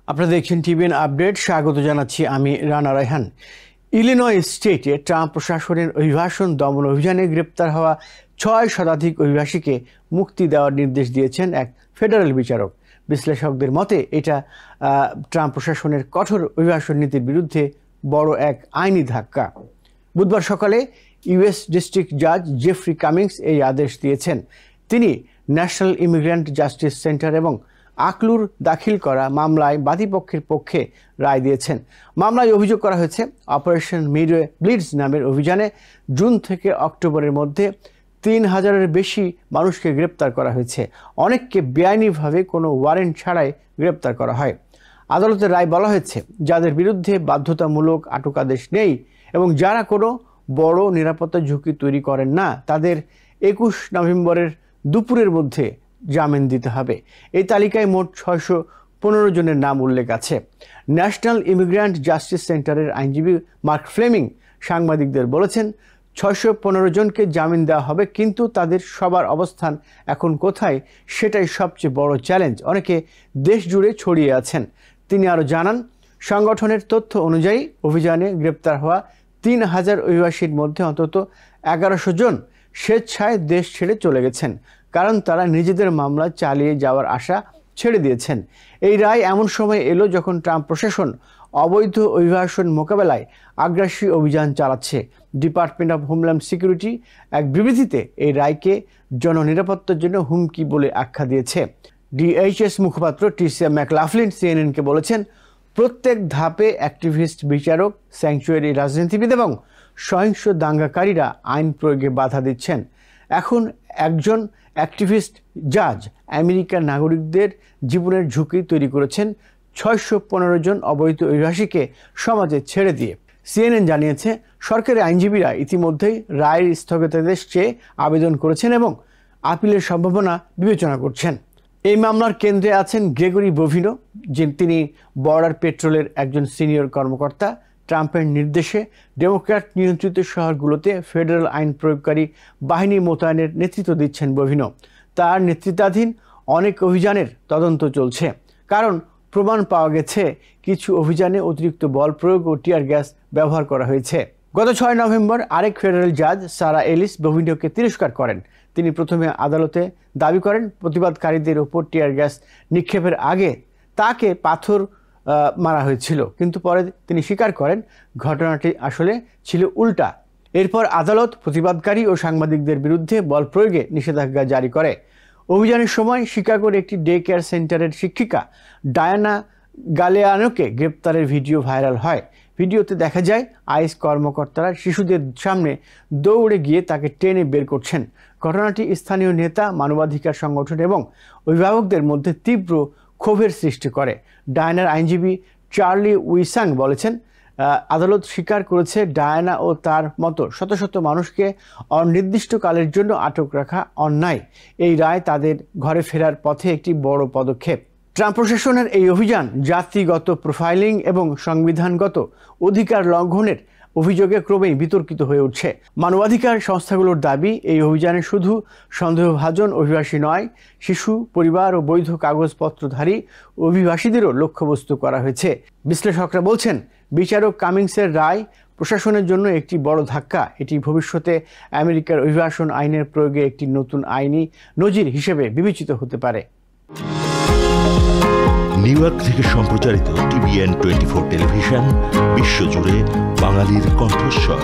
আপনারা দেখছেন TVN update. স্বাগত জানাচ্ছি আমি রানা রায়হান। ইলিনয় স্টেটে ট্রাম্প প্রশাসনের অভিবাসন দমন অভিযানে গ্রেপ্তার হওয়া ৬ শতাধিক অভিবাসীকে মুক্তি দেওয়ার নির্দেশ দিয়েছেন এক ফেডারেল বিচারক। বিশ্লেষকদের মতে এটা ট্রাম্প প্রশাসনের কঠোর অভিবাসন নীতির বিরুদ্ধে বড় এক আইনি ধাক্কা। বুধবার সকালে ইউএস ডিস্ট্রিক্ট জাজ জেফ্রি কামিংস এই আদেশ দিয়েছেন। তিনি ন্যাশনাল ইমিগ্রেন্ট জাস্টিস সেন্টার এবং আকলুর দাখিল করা মামলায় বাদীপক্ষের পক্ষে রায় দিয়েছেন। মামলায় অভিযোগ করা হয়েছে অপারেশন মিডওয়ে ব্লিডস নামের অভিযানে জুন থেকে অক্টোবরের মধ্যে ৩,০০০-এর বেশি মানুষকে গ্রেপ্তার করা হয়েছে। অনেককে বেআইনিভাবে কোনো ওয়ারেন্ট ছাড়াই গ্রেপ্তার করা হয়। আদালতের রায় বলা হয়েছে, যাদের বিরুদ্ধে বাধ্যতামূলক আটকাদেশ নেই এবং যারা কোনো বড় নিরাপত্তা ঝুঁকি তৈরি করেন না, তাদের ২১ নভেম্বরের দুপুরের মধ্যে জামিন দিতে হবে। এই তালিকায় মোট ৬১৫ জনের নাম উল্লেখ আছে। ন্যাশনাল ইমিগ্রেন্ট জাস্টিস সেন্টারের আইনজীবী মার্ক ফ্লেমিং সাংবাদিকদের বলেছেন, ৬১৫ জনকে জামিন দেওয়া হবে, কিন্তু তাদের সবার অবস্থান এখন কোথায় সেটাই সবচেয়ে বড় চ্যালেঞ্জ। অনেকে দেশ জুড়ে ছড়িয়ে আছেন। তিনি আরও জানান, সংগঠনের তথ্য অনুযায়ী অভিযানে গ্রেপ্তার হওয়া ৩,০০০ অভিবাসীর মধ্যে অন্তত ১১০০ জন স্বেচ্ছায় দেশ ছেড়ে চলে গেছেন, কারণ তারা নিজেদের মামলা চালিয়ে যাওয়ার আশা ছেড়ে দিয়েছেন। এই রায় এমন সময় এলো যখন ট্রাম্প প্রশাসন অবৈধ অভিবাসন মোকাবেলায় আগ্রাসী অভিযান চালাচ্ছে। ডিপার্টমেন্ট অফ হোমল্যান্ড সিকিউরিটি এক বিবৃতিতে এই রায়কে জননিরাপত্তার জন্য হুমকি বলে আখ্যা দিয়েছে। ডিএইচএস মুখপাত্র টিসিয়া ম্যাকলাফলিন সিএনএনকে বলেছেন, প্রত্যেক ধাপে অ্যাক্টিভিস্ট, বিচারক, স্যাংচুয়ারি রাজনীতিবিদ এবং সহিংস দাঙ্গাকারীরা আইন প্রয়োগে বাধা দিচ্ছেন। এখন একজন অ্যাক্টিভিস্ট জাজ আমেরিকার নাগরিকদের জীবনের ঝুঁকি তৈরি করেছেন ৬১৫ জন অবৈধ অভিবাসীকে সমাজে ছেড়ে দিয়ে। সিএনএন জানিয়েছে, সরকারি আইনজীবীরা ইতিমধ্যেই রায়ের স্থগিতাদেশ চেয়ে আবেদন করেছেন এবং আপিলের সম্ভাবনা বিবেচনা করছেন। এই মামলার কেন্দ্রে আছেন গ্রেগরি বোভিনো, তিনি বর্ডার পেট্রোলের একজন সিনিয়র কর্মকর্তা। ট্রাম্পের নির্দেশে ডেমোক্র্যাট নিয়ন্ত্রিত শহরগুলোতে ফেডারেল আইন প্রয়োগকারী বাহিনী মোতায়েনের নেতৃত্ব দিচ্ছেন বোভিনো। তার নেতৃত্বাধীন অনেক অভিযানের তদন্ত চলছে, কারণ প্রমাণ পাওয়া গেছে কিছু অভিযানে অতিরিক্ত বল প্রয়োগ ও টিয়ার গ্যাস ব্যবহার করা হয়েছে। গত ৬ নভেম্বর আরেক ফেডারেল জাজ সারা এলিস বোভিনোকে তিরস্কার করেন। তিনি প্রথমে আদালতে দাবি করেন, প্রতিবাদকারীদের ওপর টিয়ার গ্যাস নিক্ষেপের আগে তাকে পাথর মারা হয়েছিল, কিন্তু পরে তিনি স্বীকার করেন ঘটনাটি আসলে ছিল উল্টা। এরপর আদালত প্রতিবাদকারী ও সাংবাদিকদের বিরুদ্ধে বল প্রয়োগে নিষেধাজ্ঞা জারি করে। অভিযানের সময় শিকাগোর একটি ডে কেয়ার সেন্টারের শিক্ষিকা ডায়ানা গালেয়ানোকে গ্রেপ্তারের ভিডিও ভাইরাল হয়। ভিডিওতে দেখা যায় আইস কর্মকর্তারা শিশুদের সামনে দৌড়ে গিয়ে তাকে টেনে বের করছেন। ঘটনাটি স্থানীয় নেতা, মানবাধিকার সংগঠন এবং অভিভাবকদের মধ্যে তীব্র ক্ষোভের সৃষ্টি করে। ডায়ানার আইনজীবী চার্লি উইসাং বলেছেন, আদালত স্বীকার করেছে ডায়ানা ও তার মতো শত শত মানুষকে অনির্দিষ্টকালের জন্য আটক রাখা অন্যায়। এই রায় তাদের ঘরে ফেরার পথে একটি বড় পদক্ষেপ। ট্রাম্প প্রশাসনের এই অভিযান জাতিগত প্রোফাইলিং এবং সংবিধানগত অধিকার লঙ্ঘনের অভিযোগে ক্রমেই বিতর্কিত হয়ে উঠছে। মানবাধিকার সংস্থাগুলোর দাবি, এই অভিযানে শুধু সন্দেহভাজন অভিবাসী নয়, শিশু, পরিবার ও বৈধ কাগজপত্রধারী অভিবাসীদেরও লক্ষ্যবস্তু করা হয়েছে। বিশ্লেষকরা বলছেন, বিচারক কামিংসের রায় প্রশাসনের জন্য একটি বড় ধাক্কা। এটি ভবিষ্যতে আমেরিকার অভিবাসন আইনের প্রয়োগে একটি নতুন আইনি নজির হিসেবে বিবেচিত হতে পারে। নিউ ইয়র্ক থেকে সম্প্রচারিত টিভিএন 24 টেলিভিশন, বিশ্বজুড়ে বাঙালির কণ্ঠস্বর।